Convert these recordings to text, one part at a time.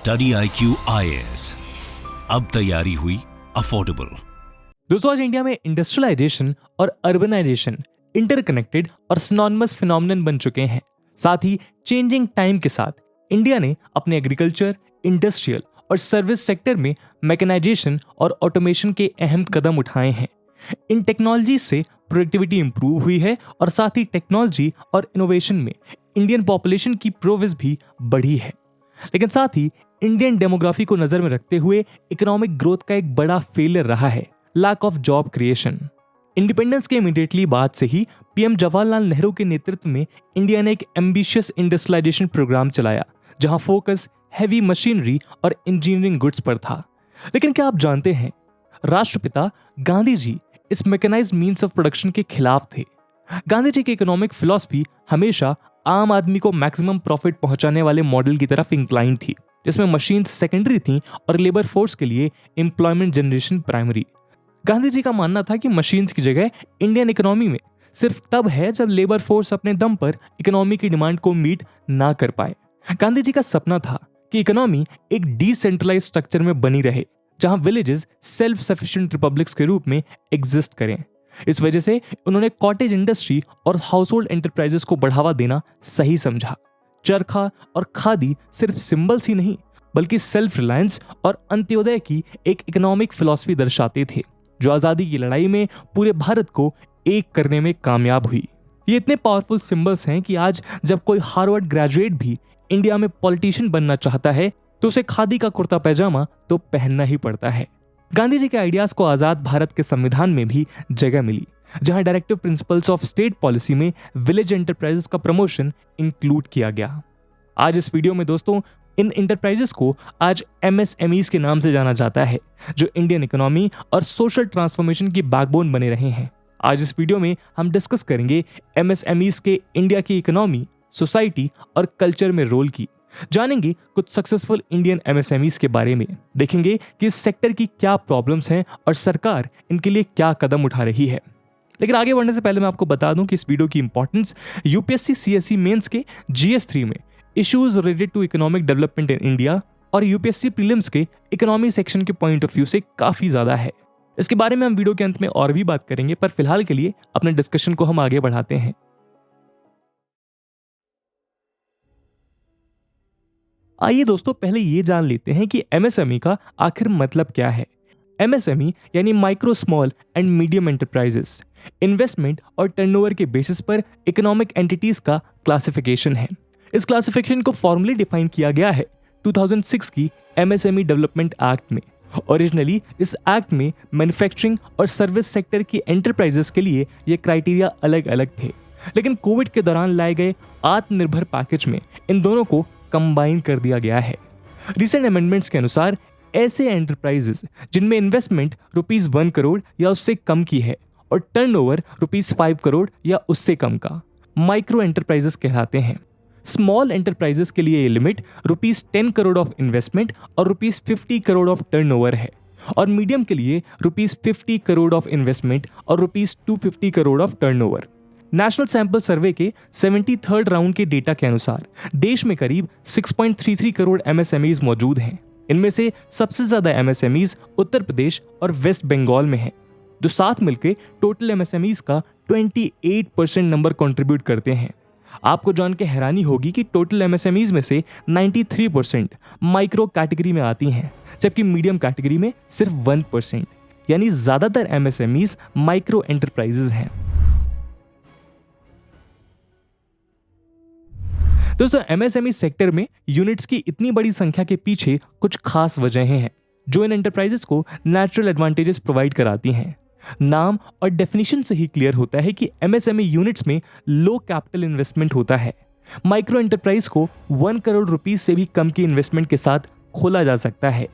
Study IQ IAS, अब तैयारी हुई अफोर्डेबल। दोस्तों, आज इंडिया में इंडस्ट्रियलाइजेशन और अर्बनाइजेशन इंटरकनेक्टेड और सिनोनिमस फिनोमिनन बन चुके हैं। साथ ही चेंजिंग टाइम के साथ इंडिया ने अपने एग्रीकल्चर, इंडस्ट्रियल और सर्विस सेक्टर में मैकेनाइजेशन और ऑटोमेशन के अहम कदम उठाए हैं। इन टेक्नोलॉजी से प्रोडक्टिविटी इंप्रूव हुई है और साथ ही टेक्नोलॉजी और इनोवेशन में इंडियन पॉपुलेशन की प्रोग्रेस भी बढ़ी है। लेकिन साथ ही इंडियन डेमोग्राफी को नजर में रखते हुए इकोनॉमिक ग्रोथ का एक बड़ा फेलियर रहा है lack of job creation. Independence के इमीडिएटली बाद से ही पीएम जवाहरलाल नेहरू के नेतृत्व में इंडिया ने एक एम्बिशियस इंडस्ट्रियलाइजेशन प्रोग्राम चलाया, जहां फोकस हैवी मशीनरी और इंजीनियरिंग गुड्स पर था। लेकिन क्या आप जानते हैं, राष्ट्रपिता गांधी जी इस मैकेनाइज्ड मीन्स ऑफ प्रोडक्शन के खिलाफ थे। गांधी जी की इकोनॉमिक फिलॉसफी हमेशा आम आदमी को मैक्सिमम प्रॉफिट पहुंचाने वाले मॉडल की तरफ इंक्लाइन थी, जिसमें मशीन्स सेकेंडरी थी और लेबर फोर्स के लिए employment generation primary. Gandhi ji का मानना था कि मशीन्स की जगह इंडियन इकोनॉमी में सिर्फ तब है जब लेबर फोर्स अपने दम पर इकोनॉमी की डिमांड को मीट ना कर पाए। गांधी जी का सपना था कि इकोनॉमी एक डिसेंट्रलाइज स्ट्रक्चर में बनी रहे, जहां विलेजेस सेल्फ सफिशिएंट रिपब्लिक्स के रूप में एग्जिस्ट करें। इस वजह से उन्होंने कॉटेज इंडस्ट्री और हाउसहोल्ड एंटरप्राइजेस को बढ़ावा देना सही समझा। चरखा और खादी सिर्फ सिंबल्स ही नहीं, बल्कि सेल्फ रिलायंस और अंत्योदय की एक इकोनॉमिक फिलॉसफी दर्शाते थे, जो आजादी की लड़ाई में पूरे भारत को एक करने में कामयाब हुई। ये इतने पावरफुल सिंबल्स हैं कि आज जब कोई हार्वर्ड ग्रेजुएट भी इंडिया में पॉलिटिशियन बनना चाहता है तो उसे खादी का कुर्ता पैजामा तो पहनना ही पड़ता है। गांधी जी के आइडियाज को आजाद भारत के संविधान में भी जगह मिली, जहां directive principles of state policy में विलेज एंटरप्राइजेस का प्रमोशन इंक्लूड किया गया। आज इस वीडियो में दोस्तों, इन एंटरप्राइजेस को आज MSMEs के नाम से जाना जाता है, जो इंडियन इकोनॉमी और सोशल ट्रांसफॉर्मेशन की बैकबोन बने रहे हैं। आज इस वीडियो में हम डिस्कस करेंगे MSMEs के इंडिया की इकोनॉमी, सोसाइटी और कल्चर में रोल की। जानेंगे कुछ सक्सेसफुल इंडियन MSMEs के बारे में, देखेंगे कि इस सेक्टर की क्या प्रॉब्लम्स हैं और सरकार इनके लिए क्या कदम उठा रही है। लेकिन आगे बढ़ने से पहले मैं आपको बता दूं कि इस वीडियो की इंपॉर्टेंस UPSC CSE मेंस के GS3 में issues related to economic development in India और UPSC प्रीलिम्स के इकोनॉमी सेक्शन के पॉइंट ऑफ व्यू से काफी ज्यादा है। इसके बारे में हम वीडियो के अंत में और भी बात करेंगे, पर फिलहाल के लिए अपने डिस्कशन को हम आगे बढ़ाते हैं। आइए दोस्तों, पहले ये जान लेते हैं कि MSME का आखिर मतलब क्या है। MSME यानी micro, small and medium enterprises, investment और टर्नओवर के बेसिस पर इकोनॉमिक एंटिटीज का क्लासिफिकेशन है। इस क्लासिफिकेशन को फॉर्मली डिफाइन किया गया है 2006 की MSME डेवलपमेंट एक्ट में। ओरिजिनली इस एक्ट में मैन्युफैक्चरिंग और सर्विस सेक्टर की एंटरप्राइजेस के लिए ये क्राइटेरिया अलग अलग थे, लेकिन कोविड के दौरान लाए गए आत्मनिर्भर पैकेज में इन दोनों को कंबाइन कर दिया गया है। रिसेंट अमेंडमेंट्स के अनुसार ऐसे एंटरप्राइजेस जिनमें इन्वेस्टमेंट ₹1 करोड़ या उससे कम की है और टर्नओवर ₹5 करोड़ या उससे कम का, माइक्रो एंटरप्राइजेस कहलाते हैं। स्मॉल एंटरप्राइजेस के लिए ये लिमिट ₹10 करोड़ ऑफ इन्वेस्टमेंट और ₹50 करोड़ ऑफ टर्नओवर है, और मीडियम के लिए ₹50 करोड़ ऑफ इन्वेस्टमेंट और ₹250 crore of turnover. National sample survey के 73rd राउंड के डेटा के अनुसार देश में करीब 6.33 करोड़ MSMEs मौजूद हैं। इनमें से सबसे ज्यादा MSMEs उत्तर प्रदेश और वेस्ट बंगाल में हैं, जो साथ मिलकर टोटल MSMEs का 28% नंबर कंट्रीब्यूट करते हैं। आपको जान के हैरानी होगी कि टोटल MSMEs में से 93% माइक्रो कैटेगरी में आती हैं, जबकि मीडियम कैटेगरी में सिर्फ 1%, यानी ज्यादातर MSMEs माइक्रो एंटरप्राइजेस हैं। दोस्तों, MSME सेक्टर में यूनिट्स की इतनी बड़ी संख्या के पीछे कुछ खास वजहें हैं जो इन एंटरप्राइजेस को नेचुरल एडवांटेजेस प्रोवाइड कराती हैं। नाम और डेफिनेशन से ही क्लियर होता है कि MSME यूनिट्स में लो कैपिटल इन्वेस्टमेंट होता है। माइक्रो एंटरप्राइज को 1 करोड़ रुपीस से भी कम की इन्वेस्टमेंट के साथ खोला जा सकता है।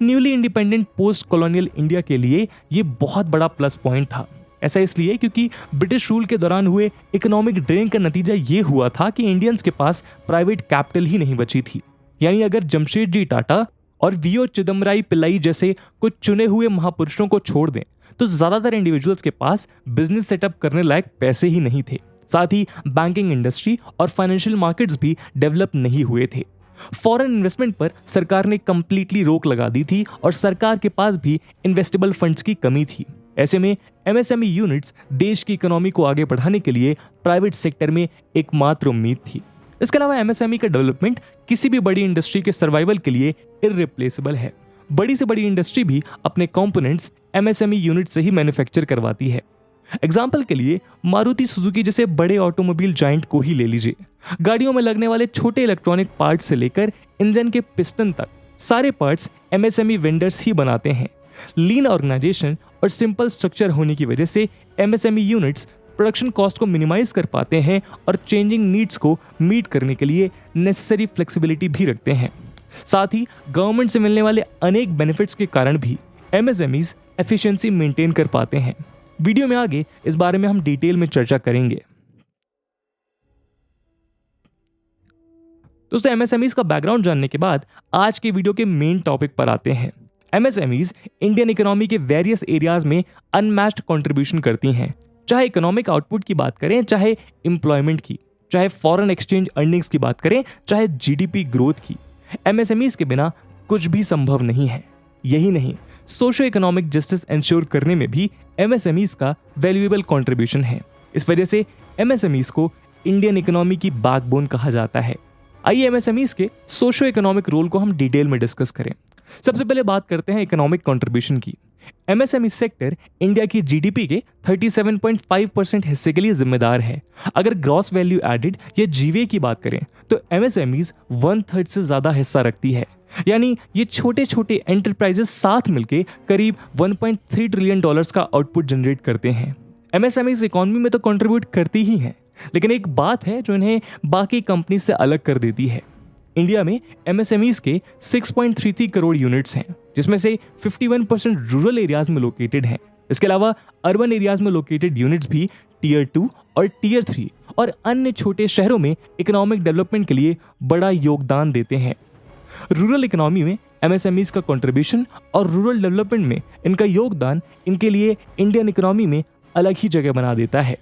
Newly independent post colonial India के लिए ये बहुत बड़ा प्लस पॉइंट था। ऐसा इसलिए क्योंकि ब्रिटिश रूल के दौरान हुए इकोनॉमिक ड्रेन का नतीजा ये हुआ था कि इंडियंस के पास प्राइवेट कैपिटल ही नहीं बची थी। यानी अगर जमशेदजी टाटा और वीओ चिदम्बराई पिल्लाई जैसे कुछ चुने हुए महापुरुषों को छोड़ दें तो ज्यादातर इंडिविजुअल्स के पास बिजनेस सेटअप करने लायक पैसे ही नहीं थे। साथ ही बैंकिंग इंडस्ट्री और फाइनेंशियल मार्केट्स भी डेवलप नहीं हुए थे। फॉरेन इन्वेस्टमेंट पर सरकार ने कंप्लीटली रोक लगा दी थी और सरकार के पास भी इन्वेस्टेबल फंड्स की कमी थी। ऐसे में एमएसएमई यूनिट्स देश की इकोनॉमी को आगे बढ़ाने के लिए प्राइवेट सेक्टर में एकमात्र उम्मीद थी। इसके अलावा एमएसएमई का डेवलपमेंट किसी भी बड़ी इंडस्ट्री के सर्वाइवल के लिए इररिप्लेसेबल है। बड़ी से बड़ी इंडस्ट्री भी अपने कंपोनेंट्स एमएसएमई यूनिट से ही मैन्युफैक्चर करवाती है। एग्जाम्पल के लिए मारुति सुजुकी जैसे बड़े ऑटोमोबाइल जायंट को ही ले लीजिए। गाड़ियों में लगने वाले छोटे इलेक्ट्रॉनिक पार्ट्स से लेकर इंजन के पिस्टन तक सारे पार्ट्स एमएसएमई वेंडर्स ही बनाते हैं। लीन ऑर्गेनाइजेशन और सिंपल स्ट्रक्चर होने की वजह से एमएसएमई यूनिट्स प्रोडक्शन कॉस्ट को मिनिमाइज कर पाते हैं और चेंजिंग नीड्स को मीट करने के लिए नेसेसरी फ्लेक्सिबिलिटी भी रखते हैं। साथ ही गवर्नमेंट से मिलने वाले अनेक बेनिफिट्स के कारण भी एमएसएमईज एफिशिएंसी मेंटेन कर पाते हैं। वीडियो में आगे इस बारे में हम डिटेल में चर्चा करेंगे। दोस्तों, एमएसएमईज का बैकग्राउंड जानने के बाद आज के वीडियो के मेन टॉपिक पर आते हैं। एमएसएमईज इंडियन इकोनॉमी के वेरियस एरियाज में अनमैच्ड कंट्रीब्यूशन करती हैं। चाहे इकोनॉमिक आउटपुट की बात करें, चाहे एम्प्लॉयमेंट की, चाहे फॉरेन एक्सचेंज अर्निंग्स की बात करें, चाहे जीडीपी ग्रोथ की, एमएसएमईज के बिना कुछ भी संभव नहीं है। यही नहीं, सोशो इकोनॉमिक जस्टिस इंश्योर करने में भी एमएसएमईज का वैल्यूएबल कंट्रीब्यूशन है। इस वजह से एमएसएमईज को इंडियन इकोनॉमी की बैकबोन कहा जाता है। आइए एमएसएमईज के सोशो इकोनॉमिक रोल को हम डिटेल में डिस्कस करें। सबसे पहले बात करते हैं इकोनॉमिक कंट्रीब्यूशन की। एमएसएमई सेक्टर इंडिया की जीडीपी के 37.5% हिस्से के लिए जिम्मेदार है। अगर ग्रॉस वैल्यू एडेड या जीवीए की बात करें तो एमएसएमईज 1/3 से ज्यादा हिस्सा रखती है। यानी ये छोटे छोटे एंटरप्राइजेस साथ मिलकर करीब 1.3 ट्रिलियन डॉलर्स का आउटपुट जनरेट करते हैं। एमएसएमईज इकोनॉमी में तो कंट्रीब्यूट करती ही हैं, लेकिन एक बात है जो इन्हें बाकी कंपनी से अलग कर देती है। इंडिया में एमएसएमईज के 6.33 करोड़ यूनिट्स हैं, जिसमें से 51% रूरल एरियाज में लोकेटेड हैं। इसके अलावा अर्बन एरियाज में लोकेटेड यूनिट्स भी टियर 2 और टियर 3 और अन्य छोटे शहरों में इकोनॉमिक डेवलपमेंट के लिए बड़ा योगदान देते हैं। रूरल इकोनॉमी में एमएसएमईज का कंट्रीब्यूशन और रूरल डेवलपमेंट में इनका योगदान इनके लिए इंडियन इकोनॉमी में अलग ही जगह बना देता है।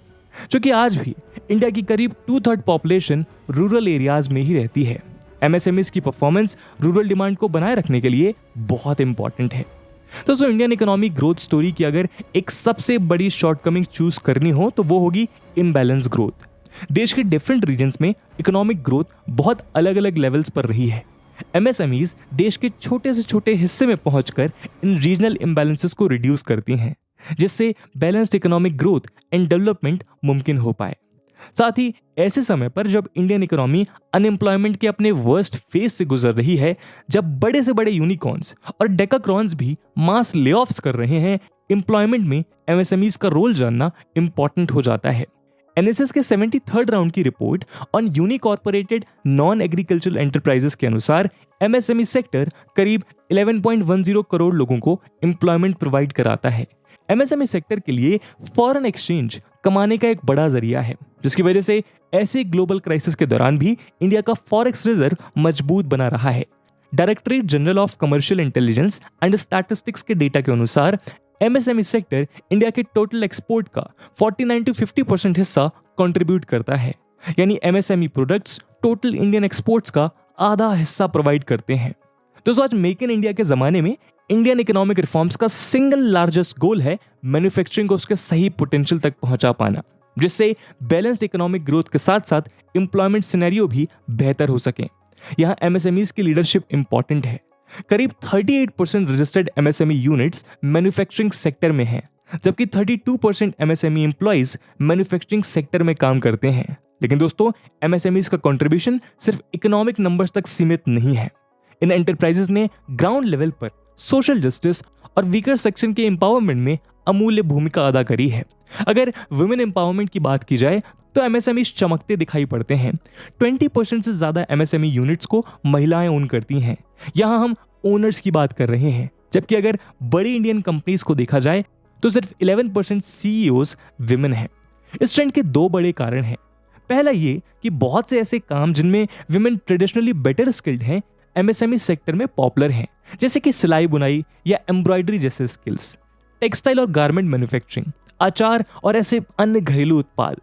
क्योंकि आज भी इंडिया की करीब 2/3 पॉपुलेशन रूरल एरियाज में ही रहती है। एमएसएमईज की परफॉर्मेंस रूरल डिमांड को बनाए रखने के लिए बहुत इंपॉर्टेंट है। दोस्तों, इंडियन इकोनॉमिक ग्रोथ स्टोरी की अगर एक सबसे बड़ी शॉर्टकमिंग चूज करनी हो तो वो होगी इम्बैलेंस ग्रोथ। देश के डिफरेंट रीजन्स में इकोनॉमिक ग्रोथ बहुत अलग अलग लेवल्स पर रही है। एमएसएमईज देश के छोटे से छोटे हिस्से में पहुंचकर इन रीजनल इम्बैलेंसेस को रिड्यूस करती हैं, जिससे balanced economic growth and development मुमकिन हो पाए। साथ ही ऐसे समय पर जब इंडियन इकोनॉमी अनएम्प्लॉयमेंट के अपने वर्स्ट फेज से गुजर रही है, जब बड़े से बड़े यूनिकॉर्न्स और डेकाक्रॉन्स भी मास लेऑफ्स कर रहे हैं, एम्प्लॉयमेंट में एमएसएमईज का रोल जानना इंपॉर्टेंट हो जाता है। एनएसएस के 73rd राउंड की report on unincorporated non agricultural enterprises के अनुसार एमएसएमई सेक्टर करीब 11.10 करोड़ लोगों को एम्प्लॉयमेंट प्रोवाइड कराता है। एमएसएमई सेक्टर के लिए फॉरेन एक्सचेंज कमाने का एक बड़ा जरिया है, जिसकी वजह से ऐसे ग्लोबल क्राइसिस के दौरान भी इंडिया का फॉरेक्स रिजर्व मजबूत बना रहा है। Directorate general of commercial intelligence and statistics के डेटा के अनुसार एमएसएमई सेक्टर इंडिया के टोटल एक्सपोर्ट का 49 to 50% हिस्सा कंट्रीब्यूट करता है। यानी MSME products total Indian exports का आधा हिस्सा प्रोवाइड करते हैं। दोस्तों, आज मेक इन इंडिया के जमाने में इंडियन इकोनॉमिक रिफॉर्म्स का सिंगल लार्जेस्ट गोल है मैन्युफैक्चरिंग को उसके सही पोटेंशियल तक पहुंचा पाना, जिससे बैलेंस्ड इकोनॉमिक ग्रोथ के साथ साथ एम्प्लॉयमेंट सिनेरियो भी बेहतर हो सके। यहाँ एमएसएमईज की लीडरशिप इंपॉर्टेंट है। करीब 38% registered MSME units manufacturing sector में हैं, जबकि 32% एमएसएमई एम्प्लॉइज मैन्युफैक्चरिंग सेक्टर में काम करते हैं। लेकिन दोस्तों, एमएसएमईज का कंट्रीब्यूशन सिर्फ इकोनॉमिक नंबर्स तक सीमित नहीं है। इन एंटरप्राइजेस ने ग्राउंड लेवल पर सोशल जस्टिस और वीकर सेक्शन के एम्पावरमेंट में अमूल्य भूमिका अदा करी है। अगर वुमेन एम्पावरमेंट की बात की जाए तो एमएसएमई चमकते दिखाई पड़ते हैं। 20% से ज्यादा एमएसएमई यूनिट्स को महिलाएं ओन करती हैं। यहाँ हम ओनर्स की बात कर रहे हैं, जबकि अगर बड़ी इंडियन कंपनीज को देखा जाए तो सिर्फ 11% सीईओज विमेन हैं। इस ट्रेंड के दो बड़े कारण हैं। पहला ये कि बहुत से ऐसे काम जिनमें विमेन ट्रेडिशनली बेटर स्किल्ड हैं, एमएसएमई सेक्टर में पॉपुलर हैं, जैसे कि सिलाई बुनाई या एम्ब्रॉयडरी जैसे स्किल्स, टेक्सटाइल और गारमेंट मैन्युफैक्चरिंग, आचार और ऐसे अन्य घरेलू उत्पाद।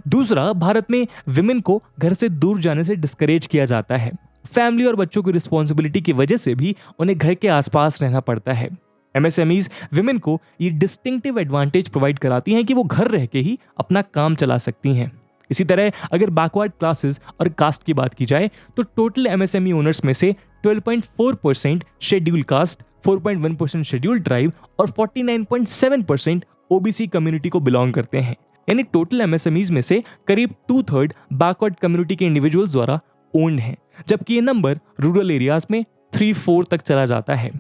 दूसरा, भारत में विमेन को घर से दूर जाने से डिस्करेज किया जाता है। फैमिली और बच्चों की रिस्पॉन्सिबिलिटी की वजह से भी उन्हें घर के आसपास रहना पड़ता है। एमएसएमईज विमेन को ये डिस्टिंक्टिव एडवांटेज प्रोवाइड कराती हैं कि वो घर रह के ही अपना काम चला सकती हैं। इसी तरह अगर बैकवर्ड क्लासेस और कास्ट की बात की जाए तो टोटल एमएसएमई ओनर्स में से 12.4% शेड्यूल कास्ट, 4.1% शेड्यूल ट्राइब और 49.7% ओबीसी कम्युनिटी को बिलोंग करते हैं। यानी टोटल एमएसएमईज में से करीब 2/3 बैकवर्ड कम्युनिटी के इंडिविजुअल्स द्वारा ओन्ड हैं, जबकि ये नंबर रूरल एरियाज में 3/4 तक चला जाता है।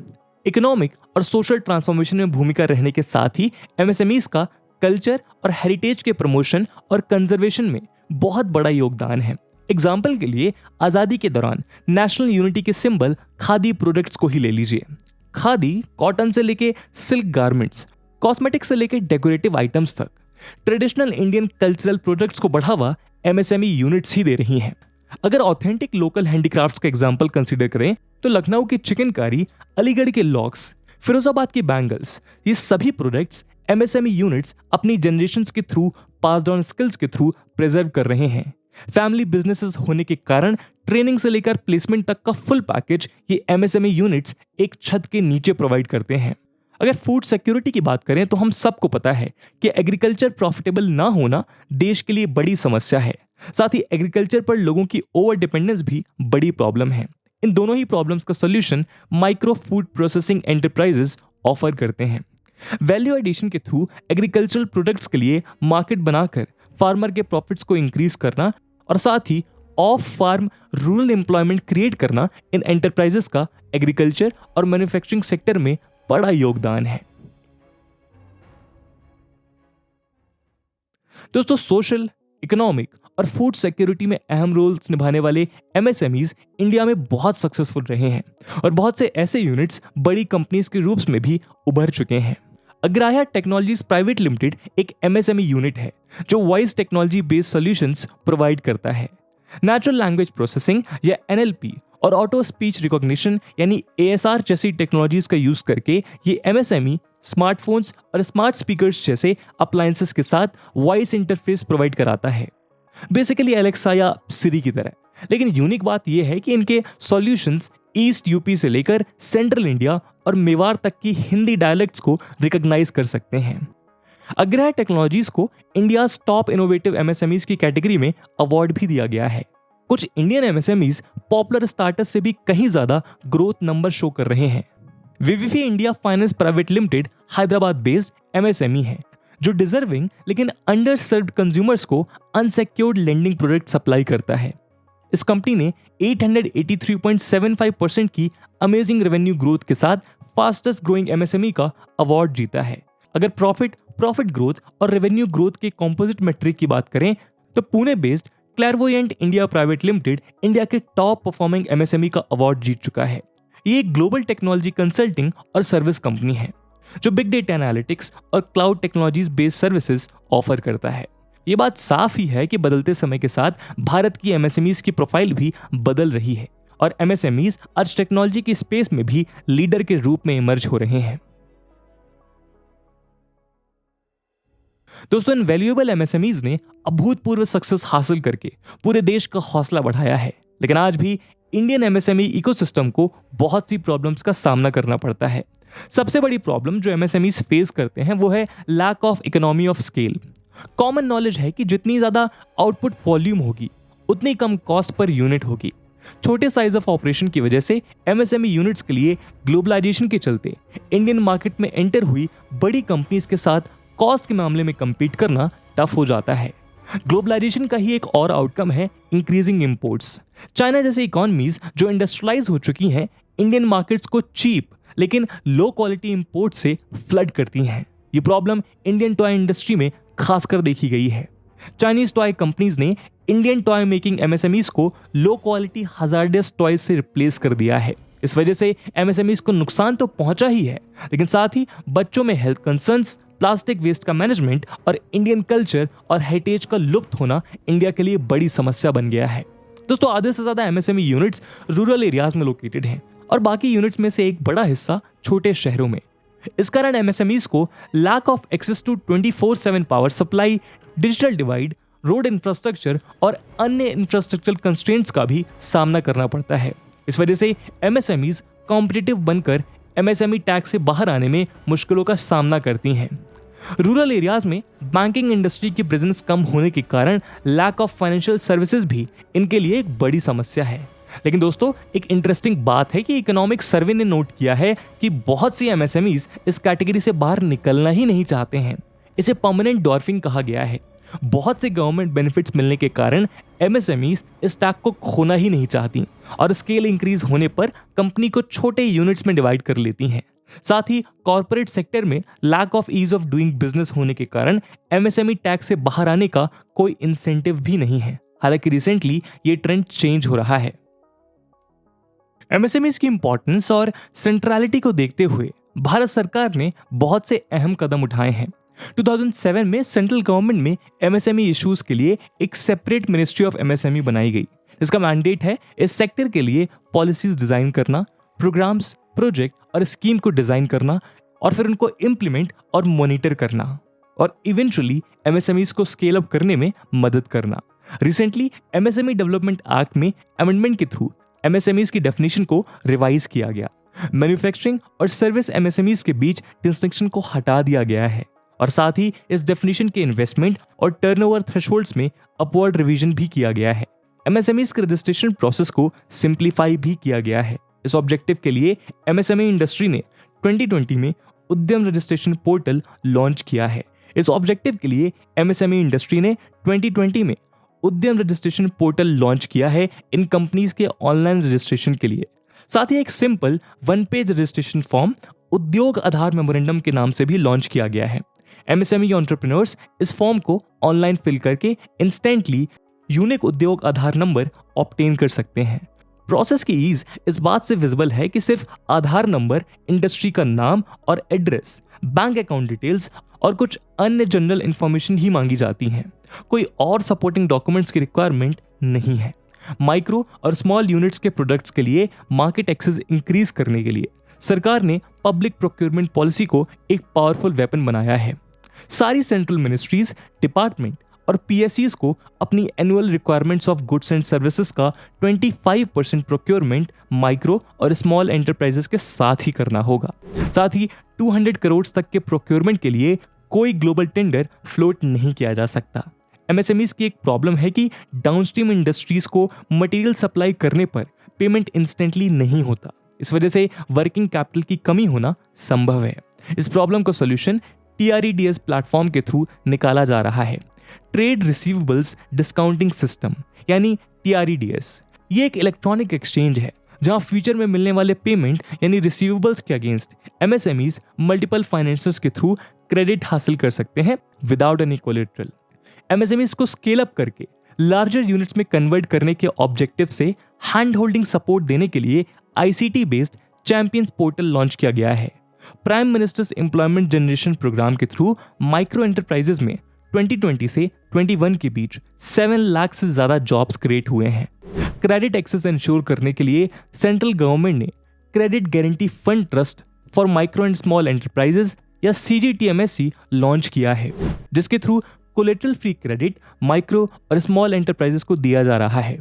इकोनॉमिक और सोशल ट्रांसफॉर्मेशन में भूमिका रहने के साथ ही एमएसएमईज का कल्चर और हेरिटेज के प्रमोशन और कंजर्वेशन में बहुत बड़ा योगदान है। एग्जाम्पल के लिए आजादी के दौरान नेशनल यूनिटी के सिंबल खादी प्रोडक्ट्स को ही ले लीजिए। खादी कॉटन से लेके सिल्क गारमेंट्स, कॉस्मेटिक्स से लेके डेकोरेटिव आइटम्स तक ट्रेडिशनल इंडियन कल्चरल प्रोडक्ट्स को बढ़ावा एमएसएमई यूनिट्स ही दे रही हैं। अगर ऑथेंटिक लोकल हैंडीक्राफ्ट्स का एग्जाम्पल कंसीडर करें तो लखनऊ की चिकनकारी, अलीगढ़ के लॉक्स, फिरोजाबाद की बैंगल्स, ये सभी प्रोडक्ट्स एमएसएमई यूनिट्स अपनी जनरेशंस के थ्रू पास्ड ऑन स्किल्स के थ्रू प्रिजर्व कर रहे हैं। फैमिली बिजनेसेस होने के कारण ट्रेनिंग से लेकर प्लेसमेंट तक का फुल पैकेज ये एमएसएमई यूनिट्स एक छत के नीचे प्रोवाइड करते हैं। अगर फूड सिक्योरिटी की बात करें तो हम सबको पता है कि एग्रीकल्चर प्रॉफिटेबल ना होना देश के लिए बड़ी समस्या है। साथ ही एग्रीकल्चर पर लोगों की ओवर डिपेंडेंस भी बड़ी प्रॉब्लम है। इन दोनों ही प्रॉब्लम्स का solution micro food processing enterprises offer करते हैं। वैल्यू एडिशन के थ्रू एग्रीकल्चरल प्रोडक्ट्स के लिए मार्केट बनाकर फार्मर के प्रॉफिट्स को इंक्रीज करना और साथ ही off farm rural employment create करना इन एंटरप्राइजेस का एग्रीकल्चर और मैन्युफैक्चरिंग सेक्टर में बड़ा योगदान है। दोस्तों, सोशल, इकोनॉमिक और फूड सिक्योरिटी में अहम रोल्स निभाने वाले एमएसएमईज इंडिया में बहुत सक्सेसफुल रहे हैं और बहुत से ऐसे यूनिट्स बड़ी कंपनीज के रूप में भी उभर चुके हैं। अग्राह्य टेक्नोलॉजीज प्राइवेट लिमिटेड एक एमएसएमई यूनिट है जो voice technology based solutions provide करता है। नेचुरल लैंग्वेज प्रोसेसिंग या एनएलपी और ऑटो स्पीच रिकॉग्निशन यानी एएसआर जैसी टेक्नोलॉजीज का यूज करके ये एमएसएमई स्मार्टफोन्स और स्मार्ट स्पीकर्स जैसे अप्लायंसेस के साथ वॉइस इंटरफेस प्रोवाइड कराता है, बेसिकली एलेक्सा या सिरी की तरह। लेकिन यूनिक बात यह है कि इनके सॉल्यूशंस ईस्ट यूपी से लेकर सेंट्रल इंडिया और मेवाड़ तक की हिंदी डायलेक्ट्स को रिकॉग्नाइज कर सकते हैं। अग्रह टेक्नोलॉजीज को इंडिया टॉप इनोवेटिव एमएसएमईज की कैटेगरी में अवार्ड भी दिया गया है। कुछ इंडियन एमएसएमईज पॉपुलर स्टार्टअप्स से भी कहीं ज्यादा ग्रोथ नंबर शो कर रहे हैं। Vivifi India finance private limited Hyderabad based MSME है जो डिजर्विंग लेकिन अंडर सर्व्ड कंज्यूमर्स को अनसेक्योर्ड लेंडिंग प्रोडक्ट सप्लाई करता है। इस कंपनी ने 883.75% की अमेजिंग रेवेन्यू ग्रोथ के साथ फास्टेस्ट ग्रोइंग एमएसएमई का अवार्ड जीता है। अगर प्रॉफिट ग्रोथ और रेवेन्यू ग्रोथ के कॉम्पोजिट मेट्रिक की बात करें तो Pune based Clairvoyant India private limited India के टॉप परफॉर्मिंग एमएसएमई का अवार्ड जीत चुका है। ये एक ग्लोबल टेक्नोलॉजी कंसल्टिंग और सर्विस कंपनी है जो बिग डेटा एनालिटिक्स और cloud technologies based services offer करता है। ये बात साफ ही है कि बदलते समय के साथ भारत की एमएसएमईज की प्रोफाइल भी बदल रही है और एमएसएमईज आज टेक्नोलॉजी की स्पेस में भी लीडर के रूप में इमर्ज हो रहे हैं। दोस्तों, इन वैल्यूएबल एमएसएमईज ने अभूतपूर्व सक्सेस हासिल करके पूरे देश का हौसला बढ़ाया है, लेकिन आज भी इंडियन एमएसएमई इकोसिस्टम को बहुत सी प्रॉब्लम्स का सामना करना पड़ता है। सबसे बड़ी प्रॉब्लम जो एमएसएमईज फेस करते हैं वो है lack of economy of scale. Common knowledge है कि जितनी ज्यादा आउटपुट वॉल्यूम होगी उतनी कम कॉस्ट पर यूनिट होगी। छोटे साइज ऑफ ऑपरेशन की वजह से एमएसएमई यूनिट्स के लिए ग्लोबलाइजेशन के चलते इंडियन मार्केट में एंटर हुई बड़ी कंपनीज के साथ कॉस्ट के मामले में compete करना टफ हो जाता है। ग्लोबलाइजेशन का ही एक और आउटकम है इंक्रीजिंग इंपोर्ट्स। चाइना जैसे इकोनॉमीज जो इंडस्ट्रियलाइज हो चुकी हैं इंडियन मार्केट्स को चीप लेकिन लो क्वालिटी इंपोर्ट से फ्लड करती हैं। ये प्रॉब्लम इंडियन टॉय इंडस्ट्री में खासकर देखी गई है। चाइनीज टॉय कंपनीज ने इंडियन टॉय मेकिंग एमएसएमईज को लो क्वालिटी हजार्डियस टॉयज से रिप्लेस कर दिया है। इस वजह से एमएसएमईज को नुकसान तो पहुंचा ही है, लेकिन साथ ही बच्चों में हेल्थ कंसर्न्स, प्लास्टिक वेस्ट का मैनेजमेंट और इंडियन कल्चर और हेरिटेज का लुप्त होना इंडिया के लिए बड़ी समस्या बन गया है। दोस्तों, आधे से ज्यादा एमएसएमई यूनिट्स रूरल एरियाज में लोकेटेड हैं और बाकी यूनिट्स में से एक बड़ा हिस्सा छोटे शहरों में। इस कारण एमएसएमईज को lack of access to 24/7 power supply, digital divide, road infrastructure और अन्य इंफ्रास्ट्रक्चरल कंस्ट्रेंट्स का भी सामना करना पड़ता है। इस वजह से एमएसएमईज कॉम्पिटिटिव बनकर एमएसएमई टैक्स से बाहर आने में मुश्किलों का सामना करती हैं। रूरल एरियाज में बैंकिंग इंडस्ट्री की प्रेजेंस कम होने के कारण लैक ऑफ फाइनेंशियल सर्विसेज भी इनके लिए एक बड़ी समस्या है। लेकिन दोस्तों, एक इंटरेस्टिंग बात है कि इकोनॉमिक सर्वे ने नोट किया है कि बहुत सी एमएसएमईज इस कैटेगरी से बाहर निकलना ही नहीं चाहते हैं। इसे परमानेंट डॉर्फिंग कहा गया है। बहुत से गवर्नमेंट बेनिफिट्स मिलने के कारण एमएसएमईज इस टैग को खोना ही नहीं चाहती और स्केल इंक्रीज होने पर कंपनी को छोटे यूनिट्स में डिवाइड कर लेती हैं। साथ ही कॉर्पोरेट सेक्टर में lack of ease of doing business होने के कारण एमएसएमई टैक्स से बाहर आने का कोई इंसेंटिव भी नहीं है। हालांकि रिसेंटली ये ट्रेंड चेंज हो रहा है। एमएसएमईज की इंपॉर्टेंस और सेंट्रलिटी को देखते हुए भारत सरकार ने बहुत से अहम कदम उठाए हैं। 2007 में सेंट्रल गवर्नमेंट में एमएसएमई इश्यूज के लिए एक सेपरेट मिनिस्ट्री ऑफ एमएसएमई बनाई गई। इसका मैंडेट है इस सेक्टर के लिए पॉलिसीज डिजाइन करना, प्रोग्राम्स, प्रोजेक्ट और स्कीम को डिजाइन करना और फिर उनको इम्प्लीमेंट और मॉनिटर करना और इवेंचुअली एमएसएमईज को स्केल अप करने में मदद करना। रिसेंटली एमएसएमई डेवलपमेंट एक्ट में अमेंडमेंट के थ्रू एमएसएमईज की डेफिनेशन को रिवाइज किया गया। मैन्युफैक्चरिंग और सर्विस एमएसएमईज के बीच डिस्टिंक्शन को हटा दिया गया है और साथ ही इस डेफिनेशन के इन्वेस्टमेंट और टर्नओवर थ्रेशोल्ड्स में अपवर्ड रिवीजन भी किया गया है। एमएसएमईज के रजिस्ट्रेशन प्रोसेस को सिंप्लीफाई भी किया गया है। इस ऑब्जेक्टिव के लिए एमएसएमई इंडस्ट्री ने 2020 में उद्यम रजिस्ट्रेशन पोर्टल लॉन्च किया है। इस ऑब्जेक्टिव के लिए एमएसएमई इंडस्ट्री ने 2020 में उद्यम रजिस्ट्रेशन पोर्टल लॉन्च किया है इन कंपनीज के ऑनलाइन रजिस्ट्रेशन के लिए। साथ ही एक सिंपल 1 पेज रजिस्ट्रेशन फॉर्म उद्योग आधार मेमोरेंडम के नाम से भी लॉन्च किया गया है। एमएसएमई एंटरप्रेन्योर्स इस फॉर्म को ऑनलाइन फिल करके इंस्टेंटली यूनिक उद्योग आधार नंबर ऑब्टेन कर सकते हैं। प्रोसेस की ईज इस बात से विजिबल है कि सिर्फ आधार नंबर, इंडस्ट्री का नाम और एड्रेस, बैंक अकाउंट डिटेल्स और कुछ अन्य जनरल इंफॉर्मेशन ही मांगी जाती हैं। कोई और सपोर्टिंग डॉक्यूमेंट्स की रिक्वायरमेंट नहीं है। माइक्रो और स्मॉल यूनिट्स के प्रोडक्ट्स के लिए मार्केट एक्सेस इंक्रीज करने के लिए सरकार ने पब्लिक प्रोक्योरमेंट पॉलिसी को एक पावरफुल वेपन बनाया है। सारी सेंट्रल मिनिस्ट्रीज, डिपार्टमेंट और पीएससीज को अपनी annual requirements of goods and services का 25% प्रोक्योरमेंट माइक्रो और स्मॉल एंटरप्राइजेस के साथ ही करना होगा। साथ ही 200 करोड़ तक के प्रोक्योरमेंट के लिए कोई ग्लोबल टेंडर फ्लोट नहीं किया जा सकता। एमएसएमईज की एक प्रॉब्लम है कि डाउनस्ट्रीम इंडस्ट्रीज को मटेरियल सप्लाई करने पर पेमेंट इंस्टेंटली नहीं होता। इस वजह से वर्किंग कैपिटल की कमी होना संभव है। इस प्रॉब्लम का सॉल्यूशन TREDS प्लेटफॉर्म के थ्रू निकाला जा रहा है। ट्रेड रिसीवेबल्स डिस्काउंटिंग सिस्टम यानी TREDS ये एक इलेक्ट्रॉनिक एक्सचेंज है जहां फ्यूचर में मिलने वाले पेमेंट यानी रिसीवेबल्स के अगेंस्ट एमएसएमईज मल्टीपल फाइनेंसर्स के थ्रू क्रेडिट हासिल कर सकते हैं विदाउट एनी कोलेटरल। एमएसएमईज को स्केल अप करके लार्जर यूनिट्स में कन्वर्ट करने के ऑब्जेक्टिव से हैंड होल्डिंग सपोर्ट देने के लिए ICT based champions portal launch किया गया है। Prime ministers employment generation programme के थ्रू माइक्रो एंटरप्राइजेस में 2020 से 21 के बीच 7 लाख से ज्यादा जॉब्स क्रिएट हुए हैं। क्रेडिट एक्सेस इंश्योर करने के लिए सेंट्रल गवर्नमेंट ने credit guarantee fund trust for micro and small enterprises या CGTMSE लॉन्च किया है, जिसके through collateral free credit micro और स्मॉल एंटरप्राइजेस को दिया जा रहा है।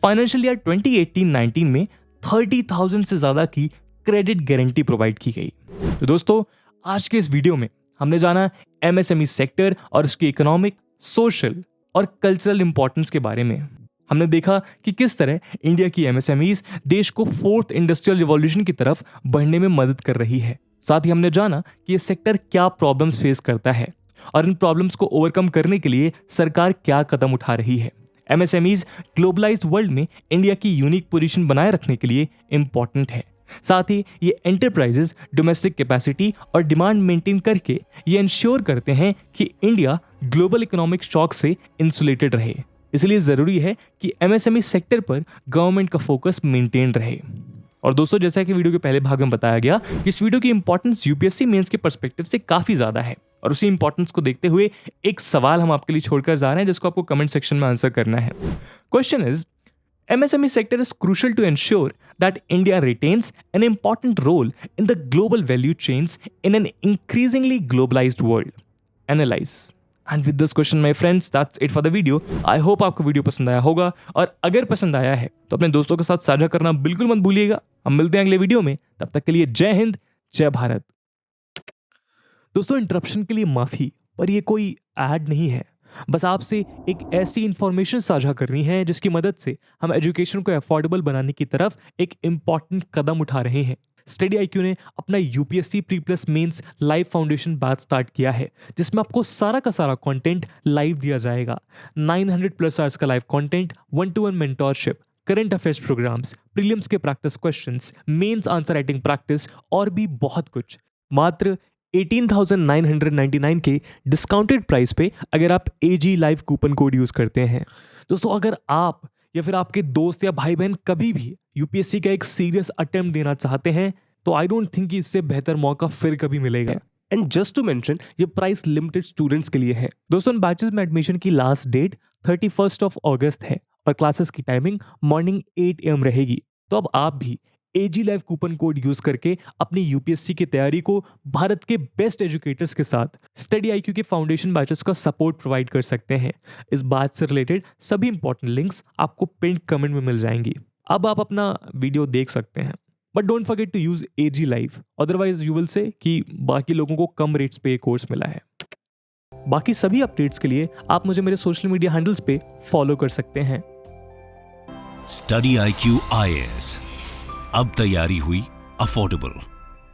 फाइनेंशियल ईयर 2018-19 में 30,000 से ज्यादा की क्रेडिट गारंटी प्रोवाइड की गई। तो दोस्तों, आज के इस वीडियो में हमने जाना एमएसएमई सेक्टर और उसकी इकोनॉमिक, सोशल और कल्चरल इंपॉर्टेंस के बारे में। हमने देखा कि किस तरह इंडिया की एमएसएमईज देश को 4th इंडस्ट्रियल रिवॉल्यूशन की तरफ बढ़ने में मदद कर रही है। साथ ही हमने जाना कि ये सेक्टर क्या प्रॉब्लम्स फेस करता है और इन प्रॉब्लम्स को ओवरकम करने के लिए सरकार क्या कदम उठा रही है। एमएसएमईज ग्लोबलाइज्ड वर्ल्ड में इंडिया की यूनिक पोजीशन बनाए रखने के लिए इंपॉर्टेंट है। साथ ही ये एंटरप्राइजेस डोमेस्टिक कैपेसिटी और डिमांड मेंटेन करके ये इंश्योर करते हैं कि इंडिया ग्लोबल इकोनॉमिक शॉक से इंसुलेटेड रहे। इसलिए जरूरी है कि एमएसएमई सेक्टर पर गवर्नमेंट का फोकस मेंटेन रहे। और दोस्तों, जैसा कि वीडियो के पहले भाग में बताया गया, इस वीडियो की इंपॉर्टेंस यूपीएससी मेंस के पर्सपेक्टिव से काफी ज्यादा है और उसी इंपॉर्टेंस को देखते हुए एक सवाल हम आपके लिए छोड़कर जा रहे हैं जिसको आपको कमेंट सेक्शन में आंसर करना है। Question is, MSME sector is crucial to ensure that India retains an important role in the global value chains in an increasingly globalized world. Analyze. And with this question my friends that's it for the video. I hope आपको video पसंद आया होगा, और अगर पसंद आया है तो अपने दोस्तों के साथ साझा करना बिल्कुल मत भूलिएगा। हम मिलते हैं अगले वीडियो में, तब तक के लिए जय हिंद, जय भारत। दोस्तों, इंटरप्शन के लिए माफी, पर ये कोई ऐड नहीं है। बस आपसे एक ऐसी इंफॉर्मेशन साझा करनी है जिसकी मदद से हम एजुकेशन को अफोर्डेबल बनाने की तरफ एक इंपॉर्टेंट कदम उठा रहे हैं। स्टडी IQ ने अपना UPSC pre plus mains live foundation batch start किया है, जिसमें आपको सारा का सारा कंटेंट लाइव दिया जाएगा। 900+ आवर्स का live content, 1-to-1 mentorship, current affairs programmes, prelims के practice questions, mains answer writing practice और भी बहुत कुछ। मात्र 18,999 के डिस्काउंटेड प्राइस पे अगर आप AG live coupon code use करते हैं। दोस्तों, अगर आप या फिर आपके दोस्त या भाई बहन कभी भी UPSC का एक सीरियस अटेम्प्ट देना चाहते हैं तो आई डोंट थिंक कि इससे बेहतर मौका फिर कभी मिलेगा। एंड जस्ट टू मेंशन, ये प्राइस लिमिटेड स्टूडेंट्स के लिए है। दोस्तों, इन बैचेस में एडमिशन की लास्ट डेट 31 अगस्त है और क्लासेस की टाइमिंग मॉर्निंग 8 AM रहेगी। तो अब आप भी AG live coupon code use करके अपनी UPSC की तैयारी को भारत के बेस्ट एजुकेटर्स के साथ स्टडी IQ के फाउंडेशन बैचेस का सपोर्ट प्रोवाइड कर सकते हैं। इस बात से रिलेटेड सभी इंपॉर्टेंट लिंक्स आपको पिन कमेंट में मिल जाएंगी। अब आप अपना वीडियो देख सकते हैं, but don't forget to use AG live, otherwise you will say कि बाकी लोगों को कम रेट्स पे कोर्स मिला है। बाकी सभी अपडेट्स के लिए आप मुझे मेरे सोशल मीडिया हैंडल्स पे फॉलो कर सकते हैं। स्टडी IQ IAS, अब तैयारी हुई अफोर्डेबल।